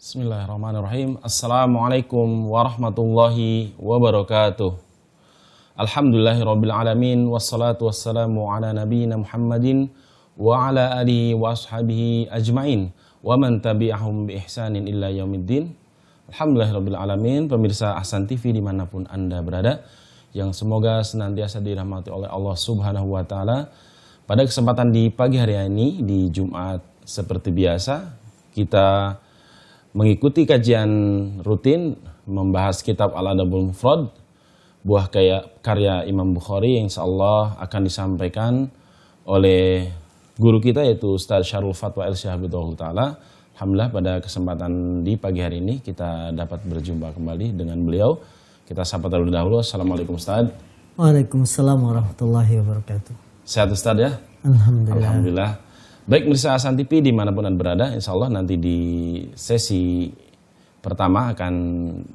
Bismillahirrahmanirrahim. Assalamualaikum warahmatullahi wabarakatuh. Alhamdulillahirrabbilalamin. Wassalatu wassalamu ala nabiyina Muhammadin wa ala alihi wa ashabihi ajma'in wa man tabi'ahum bi ihsanin illa yaumiddin. Alhamdulillahirrabbilalamin. Pemirsa Ahsan TV dimanapun Anda berada, yang semoga senantiasa dirahmati oleh Allah Subhanahu wa Ta'ala. Pada kesempatan di pagi hari ini, di Jumat seperti biasa, kita mengikuti kajian rutin membahas kitab Al-Adabul Mufrad, buah karya Imam Bukhari, yang insyaallah akan disampaikan oleh guru kita yaitu Ustaz Syarul Fatwa El-Syah Hafidhahullah Ta'ala. Alhamdulillah pada kesempatan di pagi hari ini kita dapat berjumpa kembali dengan beliau. Kita sapa terlebih dahulu. Assalamualaikum Ustaz. Waalaikumsalam warahmatullahi wabarakatuh. Sehat Ustaz ya? Alhamdulillah. Alhamdulillah. Baik pemirsa Ahsan TV dimanapun Anda berada, insya Allah nanti di sesi pertama akan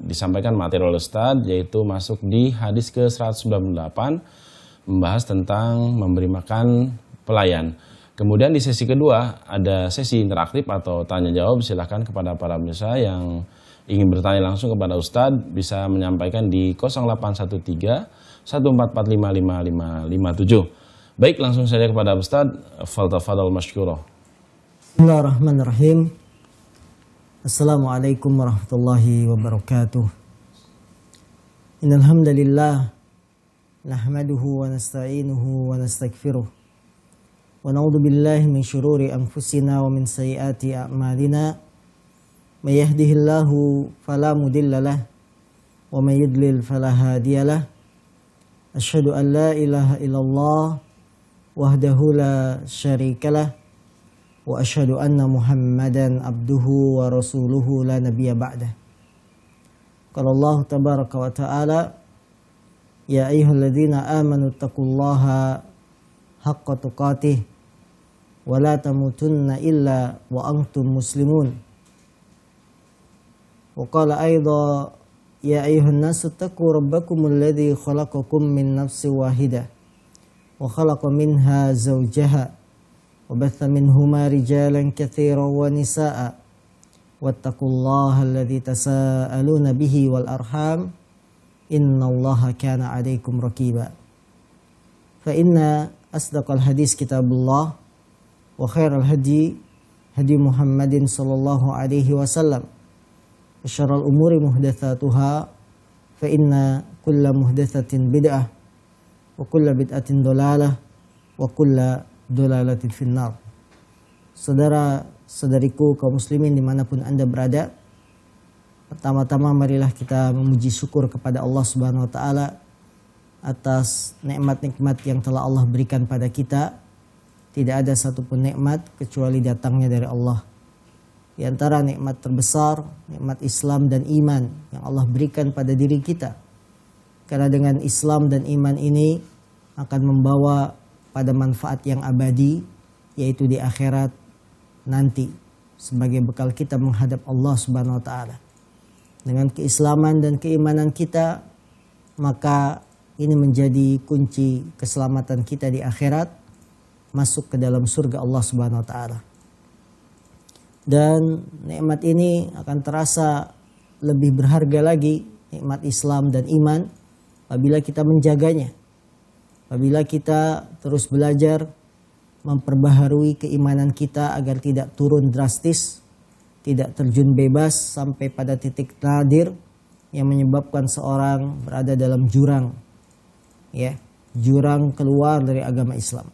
disampaikan materi oleh Ustadz, yaitu masuk di hadis ke-198, membahas tentang memberi makan pelayan. Kemudian di sesi kedua ada sesi interaktif atau tanya jawab. Silahkan kepada para pemirsa yang ingin bertanya langsung kepada Ustadz bisa menyampaikan di 0813 1445 5557. Baik, langsung saja kepada Ustaz. Fadal masykurah. Bismillahirrahmanirrahim. Assalamualaikum warahmatullahi wabarakatuh. Innal hamdalillah nahmaduhu wa nasta'inuhu wa nastaghfiruh. Wa na'udzu billahi min syururi anfusina wa min sayyiati a'malina. May yahdihillahu fala mudhillalah wa may yudlil fala hadiyalah. Asyhadu an la ilaha illallah wahdahu la syarikalah wa asyhadu anna Muhammadan abduhu wa rasuluhu la nabiyya ba'dah. Qala Allah tabaraka wa ta'ala, ya ayyuhalladzina amanu taqullaha haqqa tuqatih wa la tamutunna illa wa antum muslimun. Wa qala aidha, ya ayyuhan nasu taqu rabbakumul ladzi khalaqakum min nafsin wahidah wa khalaqa minha zawjaha wa batha minhuma rijalan katsiran wa nisaa'a wattaqullaha alladzi tasaaluna bihi wal arham innallaha kana 'alaikum raqiba. Fa inna asdaqal hadis kitabullah wa khairal hadi Muhammadin sallallahu alaihi wasallam wa syarrul umuri muhdatsatuha fa inna kulla muhdatsatin bid'ah wa kulla bid'atin dolalah wa kulla dolalatin finnar. Saudara-saudariku kaum muslimin dimanapun Anda berada, pertama-tama marilah kita memuji syukur kepada Allah Subhanahu wa Ta'ala atas nikmat-nikmat yang telah Allah berikan pada kita. Tidak ada satupun nikmat kecuali datangnya dari Allah. Di antara nikmat terbesar, nikmat Islam dan iman yang Allah berikan pada diri kita. Karena dengan Islam dan iman ini akan membawa pada manfaat yang abadi, yaitu di akhirat nanti sebagai bekal kita menghadap Allah Subhanahu wa Ta'ala. Dengan keislaman dan keimanan kita, maka ini menjadi kunci keselamatan kita di akhirat, masuk ke dalam surga Allah Subhanahu wa Ta'ala. Dan nikmat ini akan terasa lebih berharga lagi, nikmat Islam dan iman, apabila kita menjaganya, apabila kita terus belajar memperbaharui keimanan kita agar tidak turun drastis, tidak terjun bebas sampai pada titik nadir yang menyebabkan seorang berada dalam jurang, ya, jurang keluar dari agama Islam.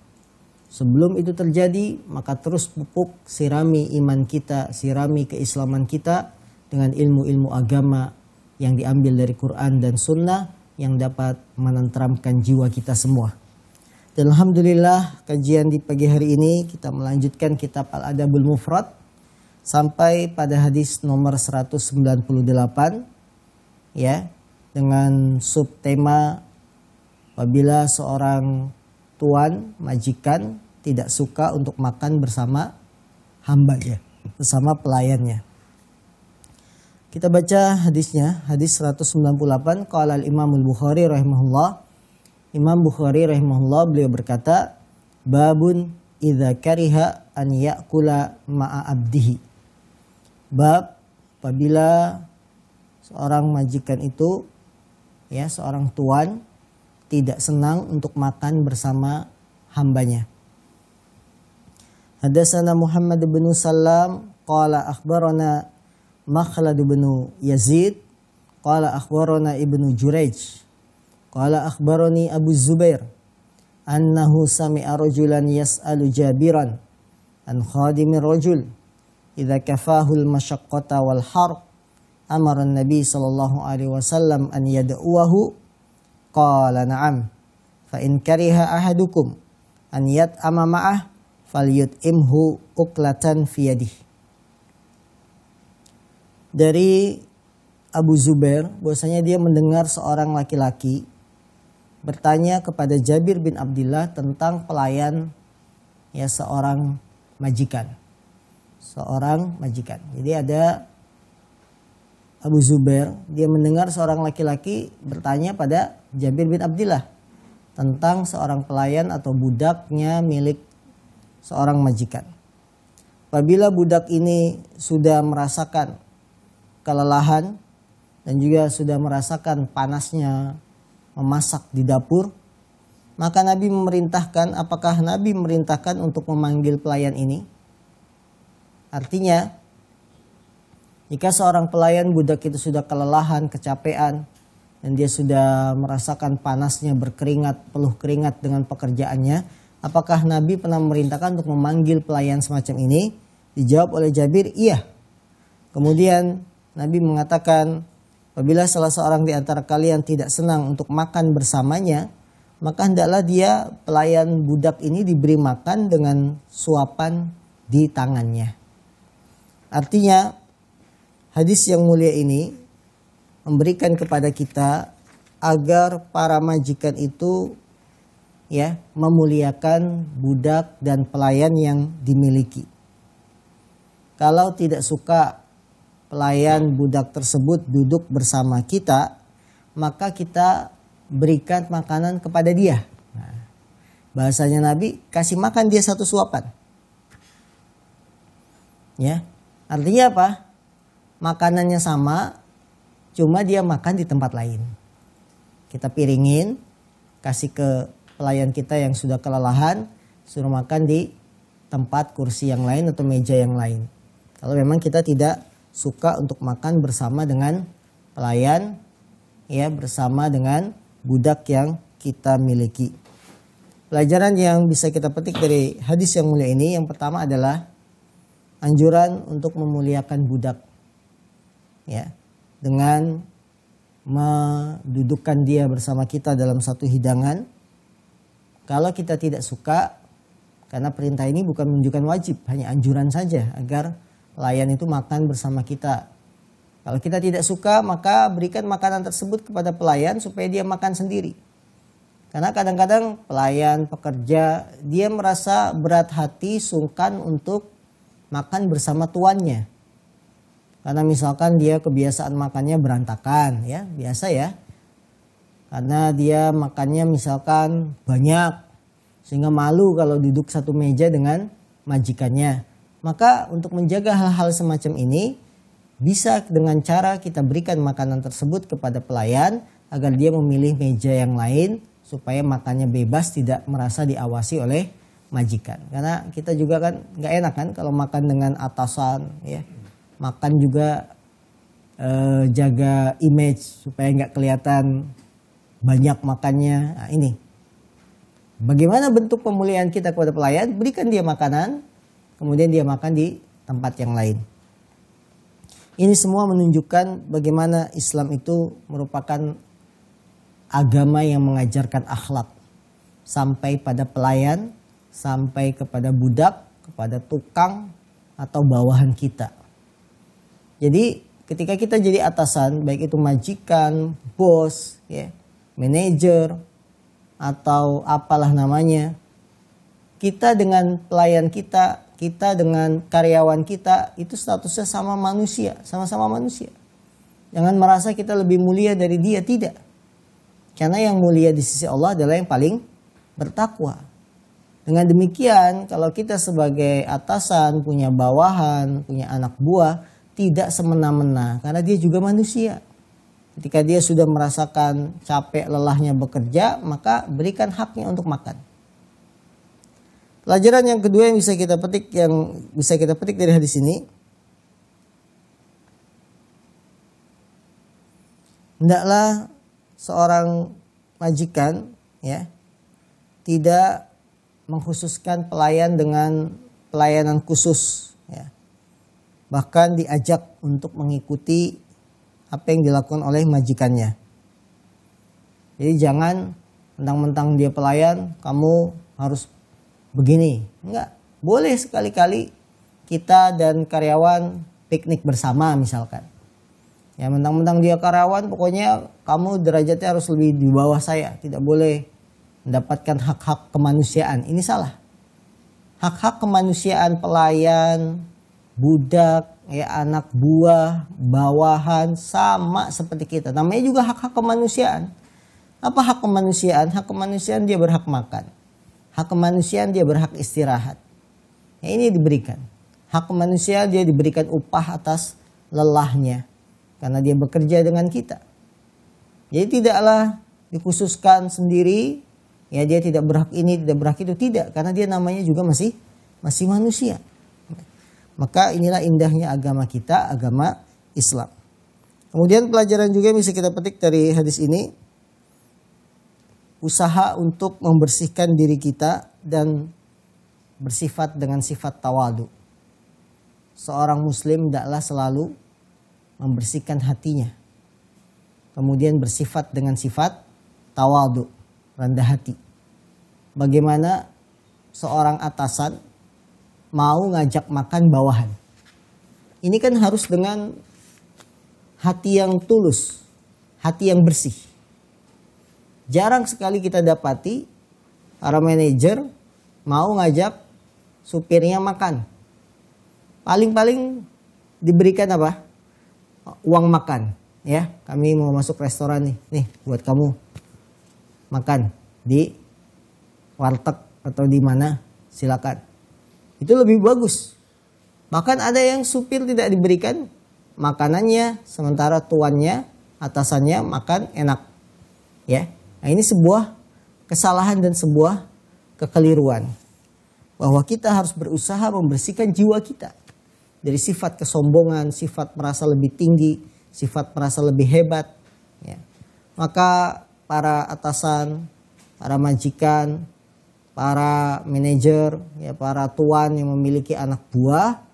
Sebelum itu terjadi, maka terus pupuk, sirami iman kita, sirami keislaman kita dengan ilmu-ilmu agama yang diambil dari Quran dan Sunnah, yang dapat menenteramkan jiwa kita semua. Dan alhamdulillah kajian di pagi hari ini kita melanjutkan kitab Al-Adabul Mufrad sampai pada hadis nomor 198, ya, dengan subtema apabila seorang tuan majikan tidak suka untuk makan bersama hambanya, bersama pelayannya. Kita baca hadisnya, hadis 198. Qala al-Imam al-Bukhari rahimahullah. Imam Bukhari rahimahullah beliau berkata, babun idza kariha an ya'kula ma'a abdihi. Bab apabila seorang majikan itu, ya, seorang tuan tidak senang untuk makan bersama hambanya. Hadatsana Muhammad bin Salam qala akhbarana Makhlad bin Yazid qala akhbarana Ibnu Jurayj qala akhbarani Abu Zubair annahu sami'a rajulan yas'alu Jabiran an khadimir rajul idza kafahu al-mashaqqata wal har amara an-nabi sallallahu alaihi wasallam an yad'uhu qala na'am fa in kariha ahadukum an yat'ama ma'ah falyut'imhu uklatan fi yadihi. Dari Abu Zubair bahwasanya dia mendengar seorang laki-laki bertanya kepada Jabir bin Abdullah tentang pelayan, ya, seorang majikan. Jadi ada Abu Zubair, dia mendengar seorang laki-laki bertanya pada Jabir bin Abdullah tentang seorang pelayan atau budaknya milik seorang majikan. Apabila budak ini sudah merasakan kelelahan dan juga sudah merasakan panasnya memasak di dapur, maka Nabi memerintahkan, apakah Nabi memerintahkan untuk memanggil pelayan ini? Artinya, jika seorang pelayan budak itu sudah kelelahan, kecapean, dan dia sudah merasakan panasnya, berkeringat, peluh keringat dengan pekerjaannya, apakah Nabi pernah memerintahkan untuk memanggil pelayan semacam ini? Dijawab oleh Jabir, iya. Kemudian Nabi mengatakan, apabila salah seorang di antara kalian tidak senang untuk makan bersamanya, maka hendaklah dia, pelayan budak ini, diberi makan dengan suapan di tangannya. Artinya, hadis yang mulia ini memberikan kepada kita agar para majikan itu, ya, memuliakan budak dan pelayan yang dimiliki. Kalau tidak suka pelayan budak tersebut duduk bersama kita, maka kita berikan makanan kepada dia. Nah, bahasanya Nabi, kasih makan dia satu suapan. Ya, artinya apa? Makanannya sama, cuma dia makan di tempat lain. Kita piringin, kasih ke pelayan kita yang sudah kelelahan, suruh makan di tempat kursi yang lain atau meja yang lain. Kalau memang kita tidak suka untuk makan bersama dengan pelayan, ya, bersama dengan budak yang kita miliki. Pelajaran yang bisa kita petik dari hadis yang mulia ini, yang pertama adalah anjuran untuk memuliakan budak, ya, dengan mendudukkan dia bersama kita dalam satu hidangan. Kalau kita tidak suka, karena perintah ini bukan menunjukkan wajib, hanya anjuran saja agar pelayan itu makan bersama kita. Kalau kita tidak suka, maka berikan makanan tersebut kepada pelayan supaya dia makan sendiri. Karena kadang-kadang pelayan, pekerja, dia merasa berat hati, sungkan untuk makan bersama tuannya. Karena misalkan dia kebiasaan makannya berantakan, ya, biasa ya. Karena dia makannya misalkan banyak, sehingga malu kalau duduk satu meja dengan majikannya. Maka untuk menjaga hal-hal semacam ini, bisa dengan cara kita berikan makanan tersebut kepada pelayan agar dia memilih meja yang lain supaya makannya bebas, tidak merasa diawasi oleh majikan. Karena kita juga kan nggak enak kan kalau makan dengan atasan, ya. Makan juga jaga image supaya nggak kelihatan banyak makannya. Nah, ini bagaimana bentuk pemuliaan kita kepada pelayan? Berikan dia makanan, kemudian dia makan di tempat yang lain. Ini semua menunjukkan bagaimana Islam itu merupakan agama yang mengajarkan akhlak. Sampai pada pelayan, sampai kepada budak, kepada tukang atau bawahan kita. Jadi ketika kita jadi atasan, baik itu majikan, bos, ya, manajer, atau apalah namanya, kita dengan pelayan kita dengan karyawan kita itu statusnya sama manusia, sama-sama manusia. Jangan merasa kita lebih mulia dari dia, tidak. Karena yang mulia di sisi Allah adalah yang paling bertakwa. Dengan demikian, kalau kita sebagai atasan, punya bawahan, punya anak buah, tidak semena-mena karena dia juga manusia. Ketika dia sudah merasakan capek lelahnya bekerja, maka berikan haknya untuk makan. Pelajaran yang kedua yang bisa kita petik dari hadis ini, hendaklah seorang majikan ya tidak mengkhususkan pelayan dengan pelayanan khusus ya. Bahkan diajak untuk mengikuti apa yang dilakukan oleh majikannya. Jadi jangan mentang-mentang dia pelayan kamu harus begini. Enggak, boleh sekali-kali kita dan karyawan piknik bersama misalkan. Ya mentang-mentang dia karyawan pokoknya kamu derajatnya harus lebih di bawah saya. Tidak boleh mendapatkan hak-hak kemanusiaan. Ini salah. Hak-hak kemanusiaan pelayan, budak, ya anak buah, bawahan sama seperti kita. Namanya juga hak-hak kemanusiaan. Apa hak kemanusiaan? Hak kemanusiaan dia berhak makan. Hak kemanusiaan dia berhak istirahat. Ya, ini diberikan. Hak kemanusiaan dia diberikan upah atas lelahnya. Karena dia bekerja dengan kita. Jadi tidaklah dikhususkan sendiri. Ya dia tidak berhak ini, tidak berhak itu. Tidak. Karena dia namanya juga masih manusia. Maka inilah indahnya agama kita, agama Islam. Kemudian pelajaran juga yang bisa kita petik dari hadis ini, usaha untuk membersihkan diri kita dan bersifat dengan sifat tawadu. Seorang muslim hendaklah selalu membersihkan hatinya. Kemudian bersifat dengan sifat tawadu, rendah hati. Bagaimana seorang atasan mau ngajak makan bawahan. Ini kan harus dengan hati yang tulus, hati yang bersih. Jarang sekali kita dapati para manajer mau ngajak supirnya makan. Paling-paling diberikan apa? Uang makan. Ya, kami mau masuk restoran nih buat kamu makan di warteg atau di mana, silakan. Itu lebih bagus. Bahkan ada yang supir tidak diberikan makanannya, sementara tuannya, atasannya makan enak. Ya, nah ini sebuah kesalahan dan sebuah kekeliruan. Bahwa kita harus berusaha membersihkan jiwa kita dari sifat kesombongan, sifat merasa lebih tinggi, sifat merasa lebih hebat. Ya. Maka para atasan, para majikan, para manajer, ya para tuan yang memiliki anak buah,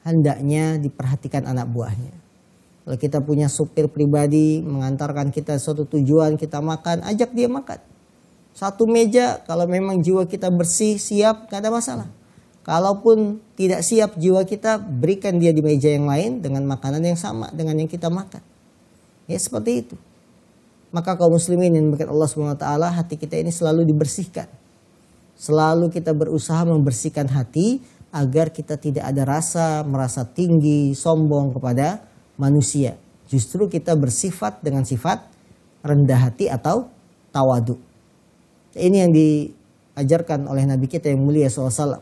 hendaknya diperhatikan anak buahnya. Kalau kita punya supir pribadi mengantarkan kita suatu tujuan, kita makan, ajak dia makan. Satu meja, kalau memang jiwa kita bersih, siap, gak ada masalah. Kalaupun tidak siap jiwa kita, berikan dia di meja yang lain dengan makanan yang sama dengan yang kita makan. Ya seperti itu. Maka kaum muslimin yang berkat Allah SWT, hati kita ini selalu dibersihkan. Selalu kita berusaha membersihkan hati agar kita tidak ada rasa merasa tinggi, sombong kepada manusia. Justru kita bersifat dengan sifat rendah hati atau tawadu. Ini yang diajarkan oleh Nabi kita yang mulia SAW.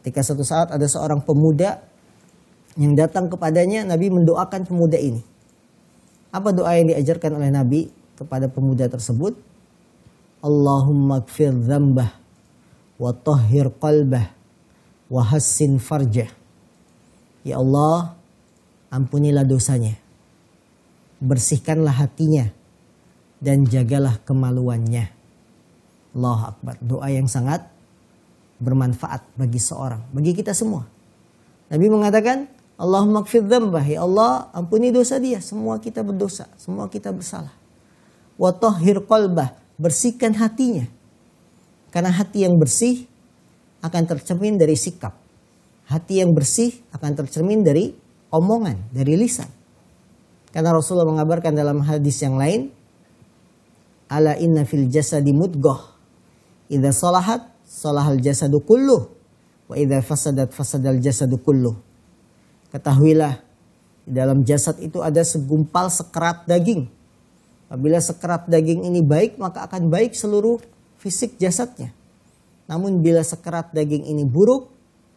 Ketika suatu saat ada seorang pemuda yang datang kepadanya, Nabi mendoakan pemuda ini. Apa doa yang diajarkan oleh Nabi kepada pemuda tersebut? Allahumma gfir dzambah wa tahhir qalbah wa hassin farjah. Ya Allah, ampunilah dosanya, bersihkanlah hatinya, dan jagalah kemaluannya. Allahu Akbar. Doa yang sangat bermanfaat bagi seorang, bagi kita semua. Nabi mengatakan, Allahumma gfir dzambah, ya Allah ampuni dosa dia. Semua kita berdosa, semua kita bersalah. Wa tahhir qalbah, bersihkan hatinya. Karena hati yang bersih akan tercermin dari sikap. Hati yang bersih akan tercermin dari omongan, dari lisan. Karena Rasulullah mengabarkan dalam hadis yang lain, ala inna fil jasadi mudghah, idza salahat salahal jasadu kulluh, wa idza fasadat fasadal jasadu kulluh. Ketahuilah, di dalam jasad itu ada segumpal sekerat daging. Apabila sekerat daging ini baik, maka akan baik seluruh fisik jasadnya. Namun bila sekerat daging ini buruk,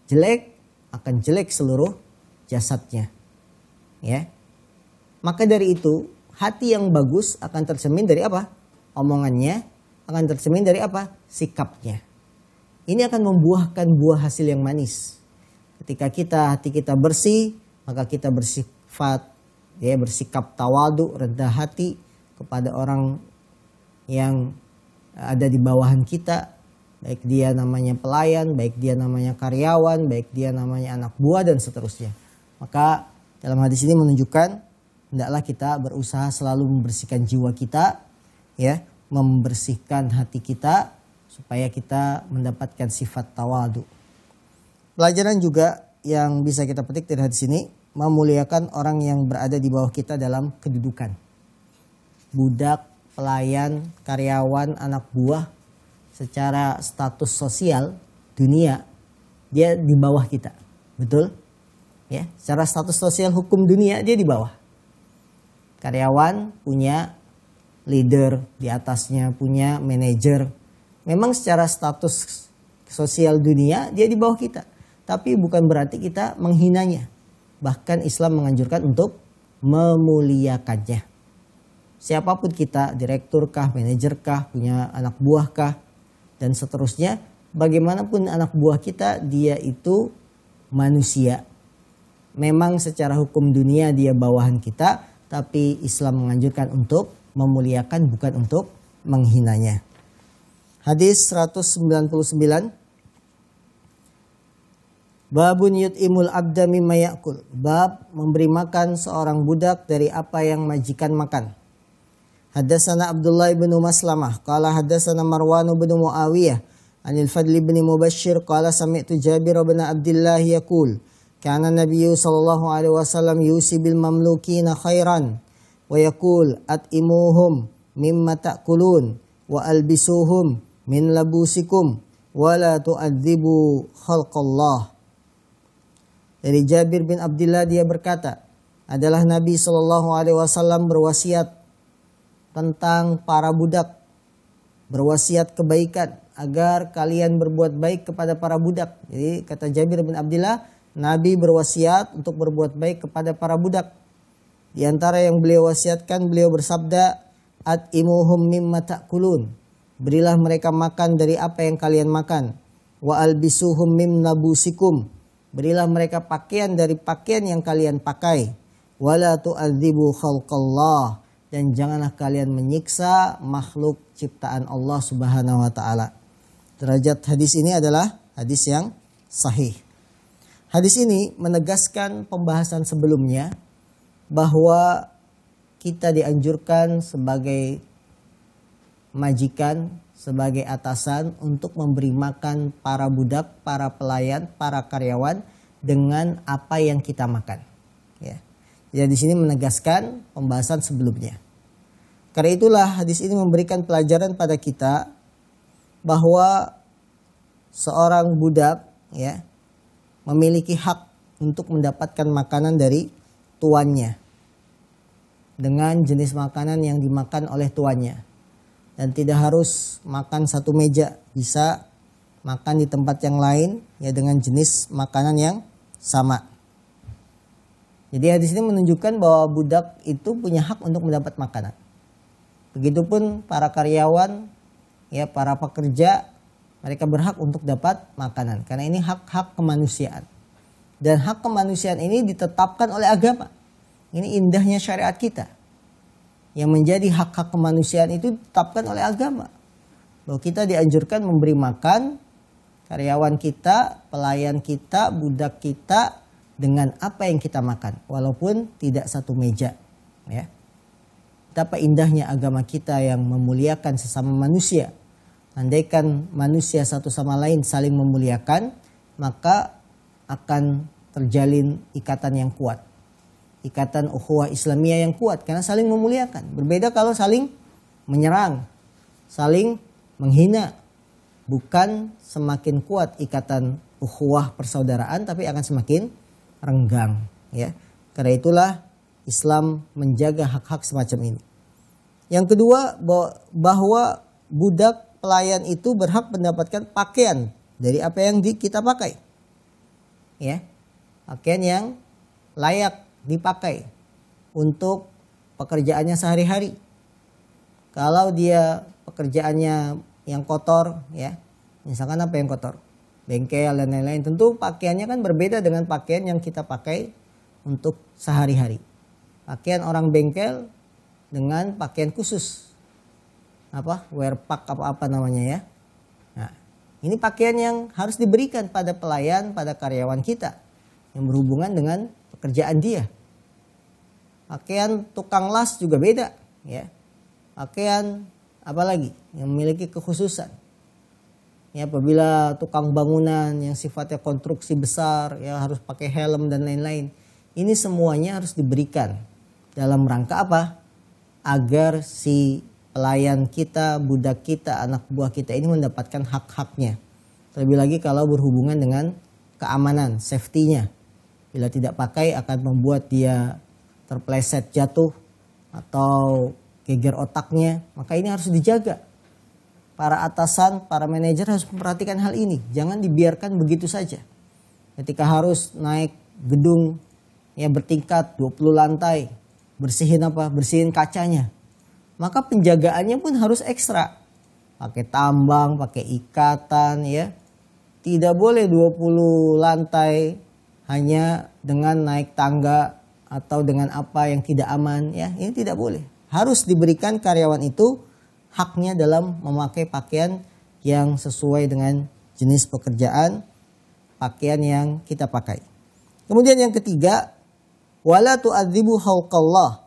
jelek, akan jelek seluruh jasadnya. Ya. Maka dari itu, hati yang bagus akan tercermin dari apa? Omongannya, akan tercermin dari apa? Sikapnya. Ini akan membuahkan buah hasil yang manis. Ketika hati kita bersih, maka kita bersifat, bersikap tawadu, rendah hati kepada orang yang ada di bawahan kita. Baik dia namanya pelayan, baik dia namanya karyawan, baik dia namanya anak buah dan seterusnya. Maka dalam hadis ini menunjukkan hendaklah kita berusaha selalu membersihkan jiwa kita, ya, membersihkan hati kita supaya kita mendapatkan sifat tawadu. Pelajaran juga yang bisa kita petik dari hadis ini, memuliakan orang yang berada di bawah kita dalam kedudukan. Budak, pelayan, karyawan, anak buah, secara status sosial dunia dia di bawah kita. Betul? Ya, secara status sosial hukum dunia dia di bawah. Karyawan punya leader di atasnya, punya manajer. Memang secara status sosial dunia dia di bawah kita. Tapi bukan berarti kita menghinanya. Bahkan Islam menganjurkan untuk memuliakannya. Siapapun kita, direktur kah, manajer kah, punya anak buah kah, dan seterusnya. Bagaimanapun anak buah kita, dia itu manusia. Memang secara hukum dunia dia bawahan kita, tapi Islam menganjurkan untuk memuliakan, bukan untuk menghinanya. Hadis 199. Babun yut'imul abda mimma ya'kul. Bab memberi makan seorang budak dari apa yang majikan makan. Haddatsana Abdullah bin Maslamah qala haddatsana Marwan bin Muawiyah anil Fadl bin Mubashshir qala sami'tu Jabir bin Abdullah yaqul kana Nabiy sallallahu alaihi wasallam yusi bil mamlukina khairan wa yaqul at'imuhum mimma ta'kulun wa albisuhum min labusikum wa la tu'adzibu khalqallah. Dari Jabir bin Abdullah dia berkata, adalah Nabi sallallahu alaihi wasallam berwasiat tentang para budak, berwasiat kebaikan agar kalian berbuat baik kepada para budak. Jadi kata Jabir bin Abdullah, Nabi berwasiat untuk berbuat baik kepada para budak. Di antara yang beliau wasiatkan, beliau bersabda, at'imuhum mimma ta'kulun. Berilah mereka makan dari apa yang kalian makan. Wa albisuhum mim nabusikum. Berilah mereka pakaian dari pakaian yang kalian pakai. Wala tu'adzibu khalqallah. Dan janganlah kalian menyiksa makhluk ciptaan Allah Subhanahu wa taala. Derajat hadis ini adalah hadis yang sahih. Hadis ini menegaskan pembahasan sebelumnya bahwa kita dianjurkan sebagai majikan, sebagai atasan untuk memberi makan para budak, para pelayan, para karyawan dengan apa yang kita makan. Ya. Jadi di sini menegaskan pembahasan sebelumnya. Karena itulah hadis ini memberikan pelajaran pada kita bahwa seorang budak, ya, memiliki hak untuk mendapatkan makanan dari tuannya dengan jenis makanan yang dimakan oleh tuannya. Dan tidak harus makan satu meja, bisa makan di tempat yang lain ya dengan jenis makanan yang sama. Jadi hadis ini menunjukkan bahwa budak itu punya hak untuk mendapat makanan. Begitupun para karyawan, ya para pekerja, mereka berhak untuk dapat makanan. Karena ini hak-hak kemanusiaan. Dan hak kemanusiaan ini ditetapkan oleh agama. Ini indahnya syariat kita. Yang menjadi hak-hak kemanusiaan itu ditetapkan oleh agama. Bahwa kita dianjurkan memberi makan karyawan kita, pelayan kita, budak kita dengan apa yang kita makan. Walaupun tidak satu meja. Ya. Betapa indahnya agama kita yang memuliakan sesama manusia. Andaikan manusia satu sama lain saling memuliakan, maka akan terjalin ikatan yang kuat. Ikatan ukhuwah Islamiyah yang kuat karena saling memuliakan. Berbeda kalau saling menyerang, saling menghina. Bukan semakin kuat ikatan ukhuwah persaudaraan, tapi akan semakin renggang. Ya. Karena itulah Islam menjaga hak-hak semacam ini. Yang kedua, bahwa budak pelayan itu berhak mendapatkan pakaian dari apa yang kita pakai. Ya. Pakaian yang layak dipakai. untuk pekerjaannya sehari-hari. Kalau dia pekerjaannya yang kotor, ya, misalkan apa yang kotor? Bengkel dan lain-lain. Tentu pakaiannya kan berbeda dengan pakaian yang kita pakai untuk sehari-hari. Pakaian orang bengkel dengan pakaian khusus. Wear pack apa namanya ya. Nah, ini pakaian yang harus diberikan pada pelayan, pada karyawan kita yang berhubungan dengan pekerjaan dia. Pakaian tukang las juga beda, ya. Pakaian apalagi yang memiliki kekhususan. Ya, apabila tukang bangunan yang sifatnya konstruksi besar, ya harus pakai helm dan lain-lain. Ini semuanya harus diberikan dalam rangka apa? Agar si pelayan kita, budak kita, anak buah kita ini mendapatkan hak-haknya. Terlebih lagi kalau berhubungan dengan keamanan, safety-nya. Bila tidak pakai akan membuat dia terpleset jatuh atau geger otaknya, maka ini harus dijaga. Para atasan, para manajer harus memperhatikan hal ini. Jangan dibiarkan begitu saja. Ketika harus naik gedung ya bertingkat 20 lantai, bersihin kacanya. Maka penjagaannya pun harus ekstra. Pakai tambang, pakai ikatan ya. Tidak boleh 20 lantai hanya dengan naik tangga atau dengan apa yang tidak aman ya. Ini tidak boleh. Harus diberikan karyawan itu haknya dalam memakai pakaian yang sesuai dengan jenis pekerjaan, pakaian yang kita pakai. Kemudian yang ketiga, wala tu'adzibu hauqallah.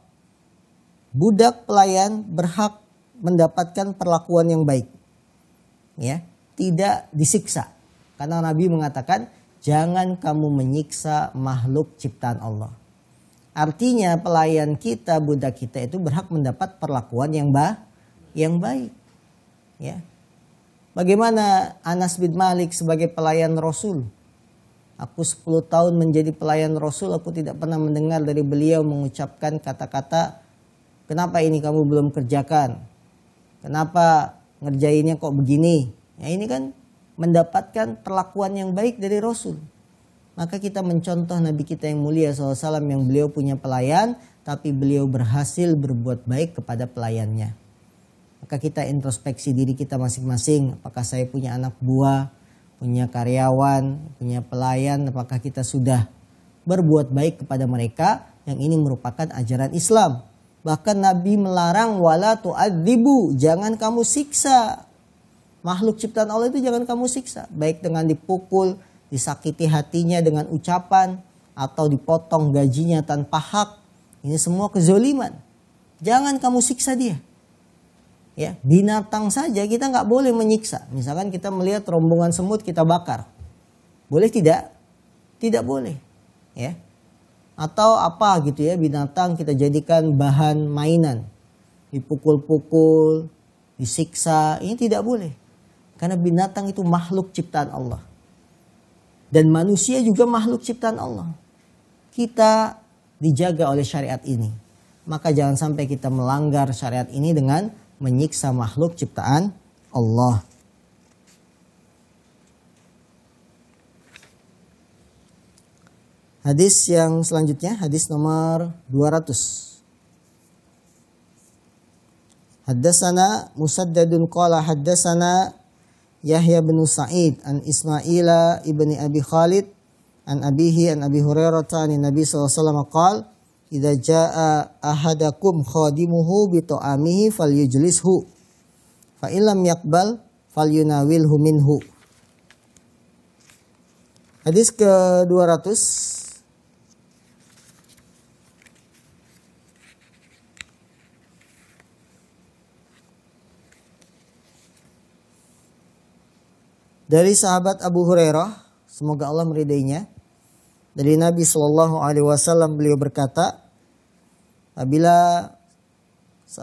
Budak pelayan berhak mendapatkan perlakuan yang baik. Ya, tidak disiksa. Karena Nabi mengatakan, jangan kamu menyiksa makhluk ciptaan Allah. Artinya pelayan kita, budak kita itu berhak mendapat perlakuan yang baik. Ya. Bagaimana Anas bin Malik sebagai pelayan Rasul? Aku 10 tahun menjadi pelayan Rasul, aku tidak pernah mendengar dari beliau mengucapkan kata-kata, kenapa ini kamu belum kerjakan? Kenapa ngerjainnya kok begini? Ya, ini kan mendapatkan perlakuan yang baik dari Rasul. Maka kita mencontoh Nabi kita yang mulia SAW yang beliau punya pelayan, tapi beliau berhasil berbuat baik kepada pelayannya. Maka kita introspeksi diri kita masing-masing. Apakah saya punya anak buah, punya karyawan, punya pelayan, apakah kita sudah berbuat baik kepada mereka? Yang ini merupakan ajaran Islam. Bahkan Nabi melarang wala tu'adzibu, jangan kamu siksa. Makhluk ciptaan Allah itu jangan kamu siksa. Baik dengan dipukul, disakiti hatinya dengan ucapan, atau dipotong gajinya tanpa hak. Ini semua kezoliman. Jangan kamu siksa dia. Ya, binatang saja kita nggak boleh menyiksa. Misalkan kita melihat rombongan semut kita bakar. Boleh tidak? Tidak boleh. Ya. Atau apa gitu ya, binatang kita jadikan bahan mainan. Dipukul-pukul, disiksa, ini tidak boleh. Karena binatang itu makhluk ciptaan Allah. Dan manusia juga makhluk ciptaan Allah. Kita dijaga oleh syariat ini. Maka jangan sampai kita melanggar syariat ini dengan menyiksa makhluk ciptaan Allah. Hadis yang selanjutnya, hadis nomor 200. Haddatsana Musaddadun qala haddatsana Yahya bin Sa'id an Ismaila ibni Abi Khalid an abihi an Abi Hurairah an Nabi sallallahu alaihi wasallam qala idza jaa ahadakum khadimuhu bi ta'amihi falyujlishu fa illam yaqbal falyunawilhu minhu. Hadis ke-200. Dari sahabat Abu Hurairah, semoga Allah meridainya, dari Nabi Shallallahu Alaihi Wasallam beliau berkata, apabila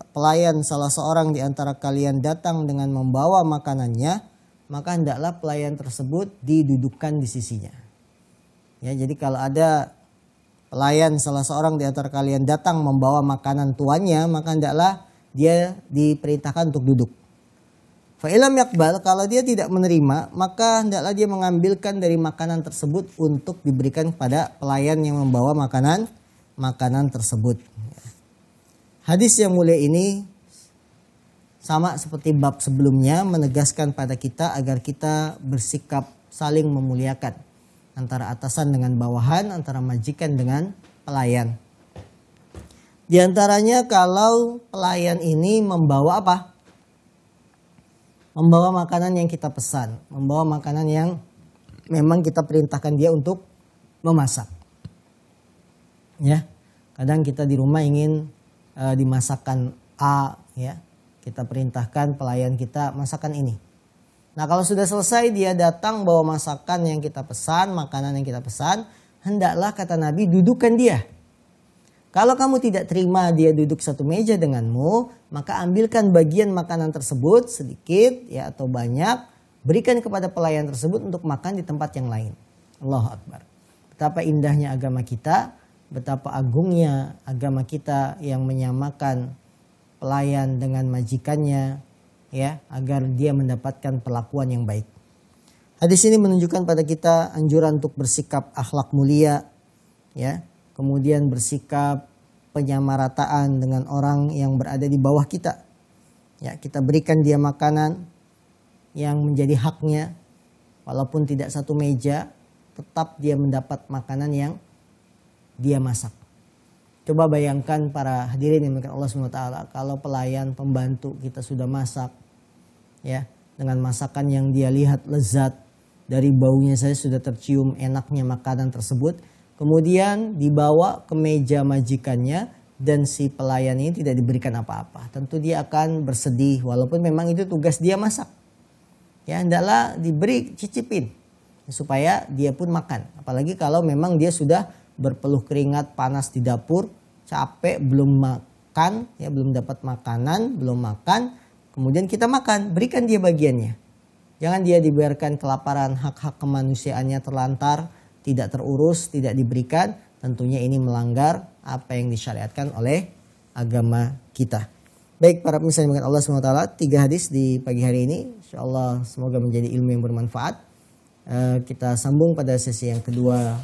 pelayan salah seorang di antara kalian datang dengan membawa makanannya, maka hendaklah pelayan tersebut didudukkan di sisinya. Ya, jadi kalau ada pelayan salah seorang di antara kalian datang membawa makanan tuannya, maka hendaklah dia diperintahkan untuk duduk. Fa'ilam yakbal, kalau dia tidak menerima, maka hendaklah dia mengambilkan dari makanan tersebut untuk diberikan kepada pelayan yang membawa makanan makanan tersebut. Hadis yang mulia ini sama seperti bab sebelumnya menegaskan pada kita agar kita bersikap saling memuliakan antara atasan dengan bawahan, antara majikan dengan pelayan. Di antaranya kalau pelayan ini membawa apa? Membawa makanan yang kita pesan, membawa makanan yang memang kita perintahkan dia untuk memasak. Ya, kadang kita di rumah ingin dimasakkan A, ya. Kita perintahkan pelayan kita masakan ini. Nah, kalau sudah selesai dia datang bawa masakan yang kita pesan, makanan yang kita pesan, hendaklah kata Nabi dudukkan dia. Kalau kamu tidak terima dia duduk satu meja denganmu, maka ambilkan bagian makanan tersebut sedikit ya atau banyak, berikan kepada pelayan tersebut untuk makan di tempat yang lain. Allahu Akbar. Betapa indahnya agama kita, betapa agungnya agama kita yang menyamakan pelayan dengan majikannya, ya, agar dia mendapatkan perlakuan yang baik. Hadis ini menunjukkan pada kita anjuran untuk bersikap akhlak mulia, ya, kemudian bersikap penyamarataan dengan orang yang berada di bawah kita. Ya, kita berikan dia makanan yang menjadi haknya, walaupun tidak satu meja, tetap dia mendapat makanan yang dia masak. Coba bayangkan para hadirin yang dimuliakan Allah SWT, kalau pelayan pembantu kita sudah masak, ya, dengan masakan yang dia lihat lezat, dari baunya saya sudah tercium enaknya makanan tersebut, kemudian dibawa ke meja majikannya dan si pelayan ini tidak diberikan apa-apa. Tentu dia akan bersedih walaupun memang itu tugas dia masak. Ya, hendaklah diberi cicipin supaya dia pun makan. Apalagi kalau memang dia sudah berpeluh keringat panas di dapur, capek belum makan, ya belum dapat makanan, belum makan, kemudian kita makan, berikan dia bagiannya. Jangan dia dibiarkan kelaparan, hak-hak kemanusiaannya terlantar, tidak terurus, tidak diberikan. Tentunya ini melanggar apa yang disyariatkan oleh agama kita. Baik para pemirsa yang dimuliakan Allah SWT, 3 hadis di pagi hari ini. InsyaAllah semoga menjadi ilmu yang bermanfaat. Kita sambung pada sesi yang kedua.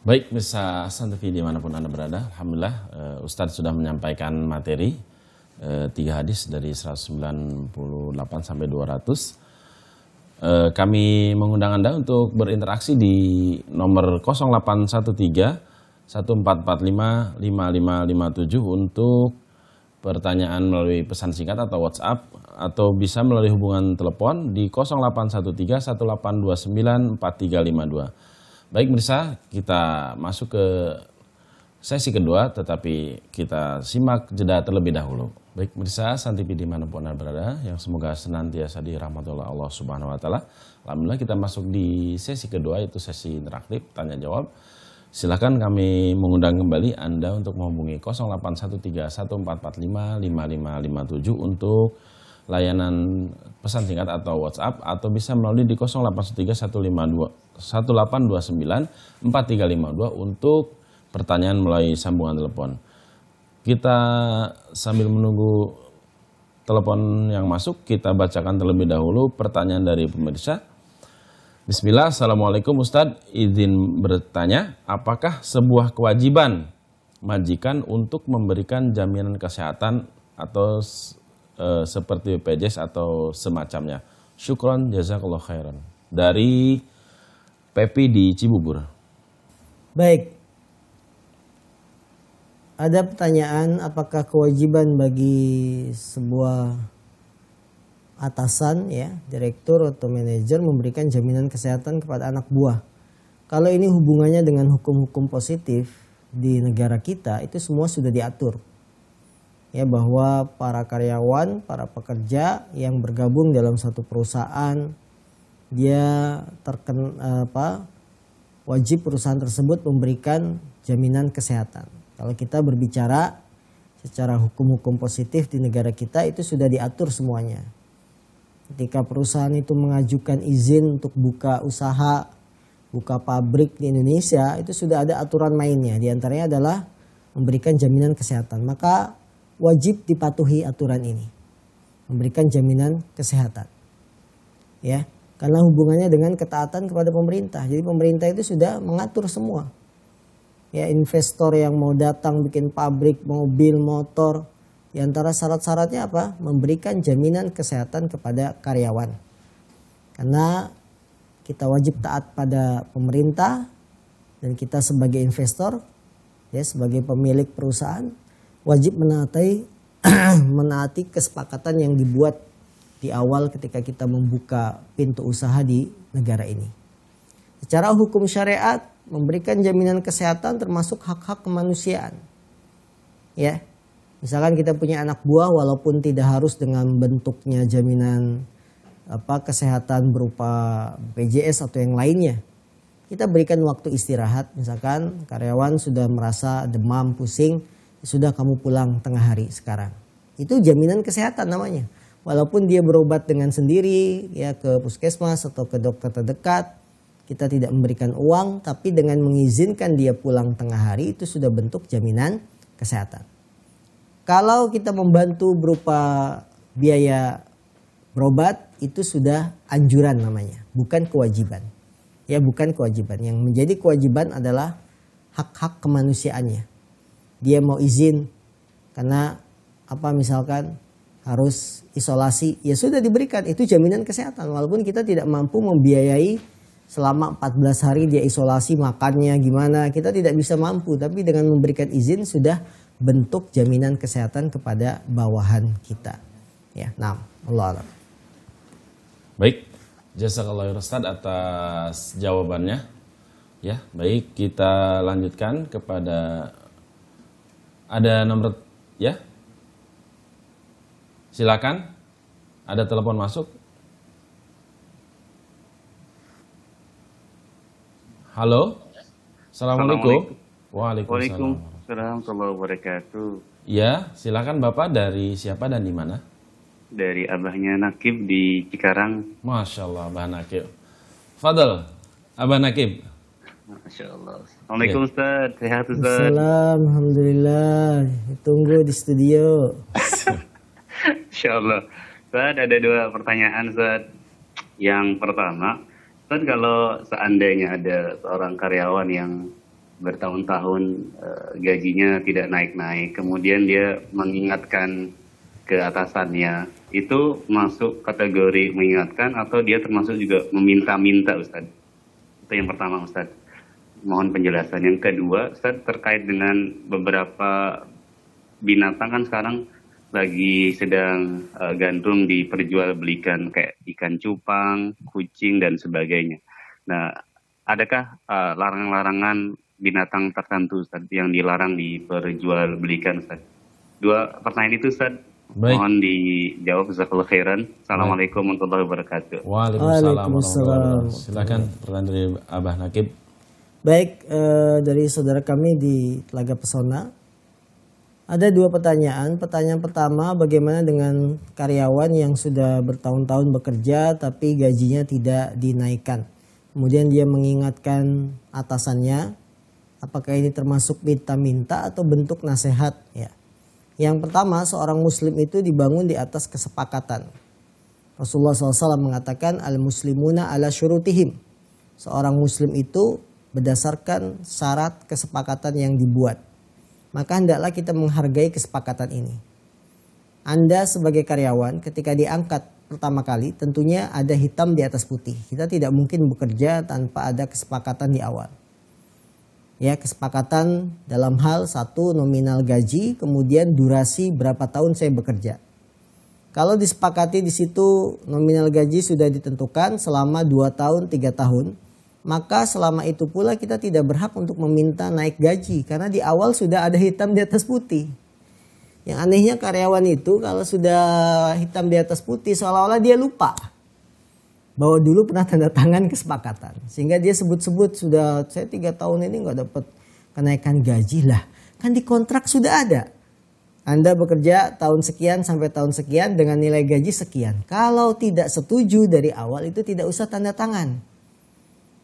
Baik, bisa Santafi dimanapun Anda berada. Alhamdulillah Ustadz sudah menyampaikan materi 3 hadis dari 198 sampai 200. Kami mengundang Anda untuk berinteraksi di nomor 0813 1445 5557 untuk pertanyaan melalui pesan singkat atau WhatsApp, atau bisa melalui hubungan telepon di 0813 1829 4352. Baik pemirsa, kita masuk ke sesi kedua, tetapi kita simak jeda terlebih dahulu. Baik pemirsa, Santipi dimanapun Anda berada, yang semoga senantiasa dirahmati oleh Allah Subhanahu Wa Taala. Alhamdulillah kita masuk di sesi kedua, yaitu sesi interaktif tanya jawab. Silakan kami mengundang kembali Anda untuk menghubungi 0813 1445 5557 untuk layanan pesan singkat atau WhatsApp, atau bisa melalui di 0813 1829 4352 untuk pertanyaan melalui sambungan telepon. Kita sambil menunggu telepon yang masuk, kita bacakan terlebih dahulu pertanyaan dari pemirsa. Bismillah, Assalamualaikum Ustadz, izin bertanya, apakah sebuah kewajiban majikan untuk memberikan jaminan kesehatan atau seperti BPJS atau semacamnya? Syukron, jazakallah khairan. Dari Pepi di Cibubur. Baik. Ada pertanyaan, apakah kewajiban bagi sebuah atasan, ya, direktur atau manajer memberikan jaminan kesehatan kepada anak buah? Kalau ini hubungannya dengan hukum-hukum positif di negara kita, itu semua sudah diatur. Ya, bahwa para karyawan, para pekerja yang bergabung dalam satu perusahaan, dia wajib perusahaan tersebut memberikan jaminan kesehatan. Kalau kita berbicara secara hukum-hukum positif di negara kita, itu sudah diatur semuanya. Ketika perusahaan itu mengajukan izin untuk buka usaha, buka pabrik di Indonesia, itu sudah ada aturan mainnya. Di antaranya adalah memberikan jaminan kesehatan. Maka wajib dipatuhi aturan ini, memberikan jaminan kesehatan. Ya, Karena hubungannya dengan ketaatan kepada pemerintah. Jadi pemerintah itu sudah mengatur semua. Ya, investor yang mau datang bikin pabrik, mobil, motor, di antara syarat-syaratnya apa? Memberikan jaminan kesehatan kepada karyawan. Karena kita wajib taat pada pemerintah dan kita sebagai investor, ya sebagai pemilik perusahaan, wajib menaati kesepakatan yang dibuat di awal ketika kita membuka pintu usaha di negara ini. Secara hukum syariat memberikan jaminan kesehatan termasuk hak-hak kemanusiaan. Ya. Misalkan kita punya anak buah walaupun tidak harus dengan bentuknya jaminan kesehatan berupa BPJS atau yang lainnya. Kita berikan waktu istirahat, misalkan karyawan sudah merasa demam, pusing, sudah kamu pulang tengah hari sekarang. Itu jaminan kesehatan namanya. Walaupun dia berobat dengan sendiri ya ke puskesmas atau ke dokter terdekat, kita tidak memberikan uang, tapi dengan mengizinkan dia pulang tengah hari itu sudah bentuk jaminan kesehatan. Kalau kita membantu berupa biaya berobat itu sudah anjuran namanya, bukan kewajiban. Ya, bukan kewajiban. Yang menjadi kewajiban adalah hak-hak kemanusiaannya. Dia mau izin karena misalkan harus isolasi, ya sudah diberikan, itu jaminan kesehatan. Walaupun kita tidak mampu membiayai selama 14 hari dia isolasi, makannya gimana, kita tidak bisa mampu. Tapi dengan memberikan izin sudah bentuk jaminan kesehatan kepada bawahan kita. Ya, nah, Allah a'lam. Baik, jazakallahu Ustaz atas jawabannya. Ya, baik, kita lanjutkan kepada ada nomor ya. Silakan. Ada telepon masuk. Halo. Assalamualaikum. Waalaikumsalam warahmatullahi wabarakatuh. Ya, silakan Bapak, dari siapa dan di mana? Dari abahnya Nakib di Cikarang. Masya Allah, Abah Nakib. Fadal, Abah Nakib. Masya Allah. Assalamualaikum Ustaz. Sehat Ustaz. Assalamualaikum. Alhamdulillah. Tunggu di studio. Insya Allah. Ustaz, ada 2 pertanyaan Ustaz. Yang pertama, Ustaz, kalau seandainya ada seorang karyawan yang bertahun-tahun gajinya tidak naik-naik, kemudian dia mengingatkan ke atasannya, itu masuk kategori mengingatkan atau dia termasuk juga meminta-minta Ustaz? Itu yang pertama Ustaz. Mohon penjelasan. Yang kedua Ustaz, terkait dengan beberapa binatang kan sekarang lagi sedang gandrung diperjualbelikan kayak ikan cupang, kucing dan sebagainya. Nah, adakah larangan-larangan binatang tertentu Ustaz yang dilarang diperjualbelikan Ustaz? 2 pertanyaan itu Ustaz. Baik. Mohon dijawab, jazakallahu khairan. Assalamualaikum warahmatullahi wabarakatuh. Waalaikumsalam warahmatullahi wabarakatuh. Silakan pertanyaan dari Abah Nakib. Baik, dari saudara kami di Telaga Pesona. Ada 2 pertanyaan. Pertanyaan pertama, bagaimana dengan karyawan yang sudah bertahun-tahun bekerja tapi gajinya tidak dinaikkan. Kemudian dia mengingatkan atasannya, apakah ini termasuk minta-minta atau bentuk nasihat? Ya. Yang pertama, seorang muslim itu dibangun di atas kesepakatan. Rasulullah SAW mengatakan, al-muslimuna ala syurutihim. Seorang muslim itu berdasarkan syarat kesepakatan yang dibuat. Maka hendaklah kita menghargai kesepakatan ini. Anda sebagai karyawan ketika diangkat pertama kali tentunya ada hitam di atas putih. Kita tidak mungkin bekerja tanpa ada kesepakatan di awal. Ya, kesepakatan dalam hal 1 nominal gaji, kemudian durasi berapa tahun saya bekerja. Kalau disepakati di situ nominal gaji sudah ditentukan selama 2 tahun, 3 tahun, maka selama itu pula kita tidak berhak untuk meminta naik gaji karena di awal sudah ada hitam di atas putih. Yang anehnya karyawan itu kalau sudah hitam di atas putih seolah-olah dia lupa bahwa dulu pernah tanda tangan kesepakatan, sehingga dia sebut-sebut sudah saya 3 tahun ini nggak dapat kenaikan gaji. Lah kan di kontrak sudah ada, Anda bekerja tahun sekian sampai tahun sekian dengan nilai gaji sekian. Kalau tidak setuju dari awal itu tidak usah tanda tangan.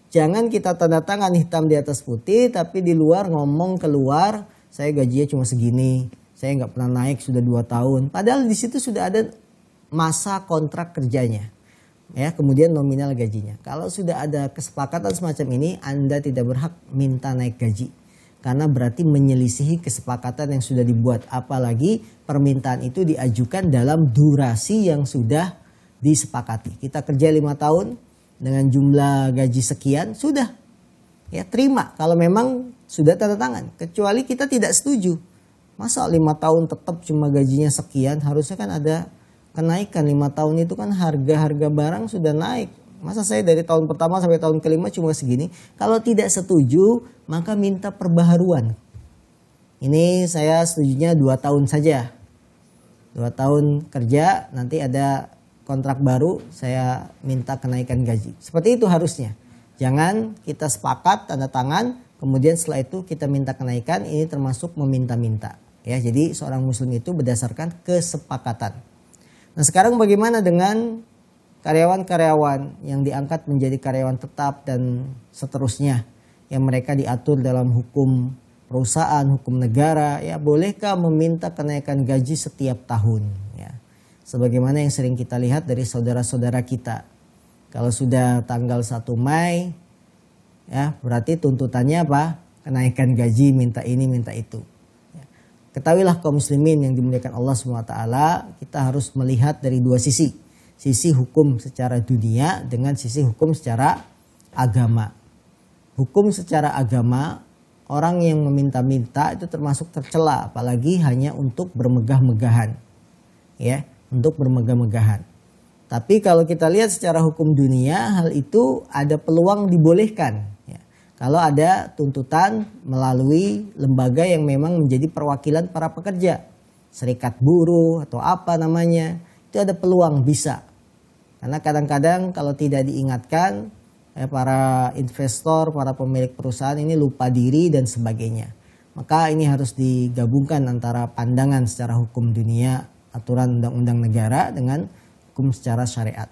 Jangan kita tanda tangan hitam di atas putih tapi di luar ngomong keluar saya gajinya cuma segini, saya nggak pernah naik sudah 2 tahun. Padahal di situ sudah ada masa kontrak kerjanya. ya, kemudian nominal gajinya. Kalau sudah ada kesepakatan semacam ini, Anda tidak berhak minta naik gaji. Karena berarti menyelisihi kesepakatan yang sudah dibuat. Apalagi permintaan itu diajukan dalam durasi yang sudah disepakati. Kita kerja 5 tahun dengan jumlah gaji sekian, sudah. Ya, terima kalau memang sudah tanda tangan. Kecuali kita tidak setuju. Masa 5 tahun tetap cuma gajinya sekian, harusnya kan ada kenaikan. 5 tahun itu kan harga-harga barang sudah naik. Masa saya dari tahun pertama sampai tahun kelima cuma segini? Kalau tidak setuju, maka minta perbaharuan. Ini saya setujunya 2 tahun saja. 2 tahun kerja, nanti ada kontrak baru, saya minta kenaikan gaji. Seperti itu harusnya. Jangan kita sepakat, tanda tangan, kemudian setelah itu kita minta kenaikan, ini termasuk meminta-minta. Ya, jadi seorang muslim itu berdasarkan kesepakatan. Nah, sekarang bagaimana dengan karyawan-karyawan yang diangkat menjadi karyawan tetap dan seterusnya, yang mereka diatur dalam hukum perusahaan, hukum negara, ya bolehkah meminta kenaikan gaji setiap tahun, ya. Sebagaimana yang sering kita lihat dari saudara-saudara kita. Kalau sudah tanggal 1 Mei, ya berarti tuntutannya apa? Kenaikan gaji, minta ini, minta itu. Ya. Ketahuilah kaum muslimin yang dimuliakan Allah SWT, kita harus melihat dari 2 sisi. Sisi hukum secara dunia dengan sisi hukum secara agama. Hukum secara agama, orang yang meminta-minta itu termasuk tercela, apalagi hanya untuk bermegah-megahan. Ya, untuk bermegah-megahan. Tapi kalau kita lihat secara hukum dunia, hal itu ada peluang dibolehkan. Ya. Kalau ada tuntutan melalui lembaga yang memang menjadi perwakilan para pekerja. Serikat buruh atau apa namanya, itu ada peluang bisa. Karena kadang-kadang kalau tidak diingatkan, para investor, para pemilik perusahaan ini lupa diri dan sebagainya. Maka ini harus digabungkan antara pandangan secara hukum dunia, aturan undang-undang negara dengan hukum secara syariat.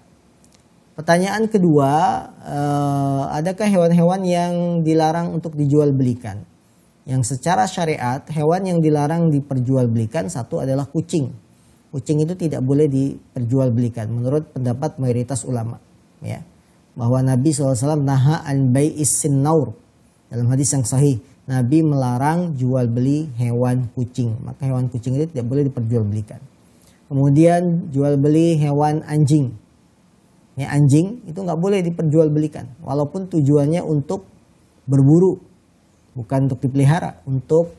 Pertanyaan kedua, adakah hewan-hewan yang dilarang untuk dijual belikan? Yang secara syariat, hewan yang dilarang diperjualbelikan satu adalah kucing. Kucing itu tidak boleh diperjualbelikan menurut pendapat mayoritas ulama, ya. Bahwa Nabi SAW naha an bai'is sinnaur. Dalam hadis yang sahih, Nabi melarang jual beli hewan kucing. Maka hewan kucing itu tidak boleh diperjualbelikan. Kemudian jual beli hewan anjing. Ya, anjing itu nggak boleh diperjualbelikan. Walaupun tujuannya untuk berburu, bukan untuk dipelihara, untuk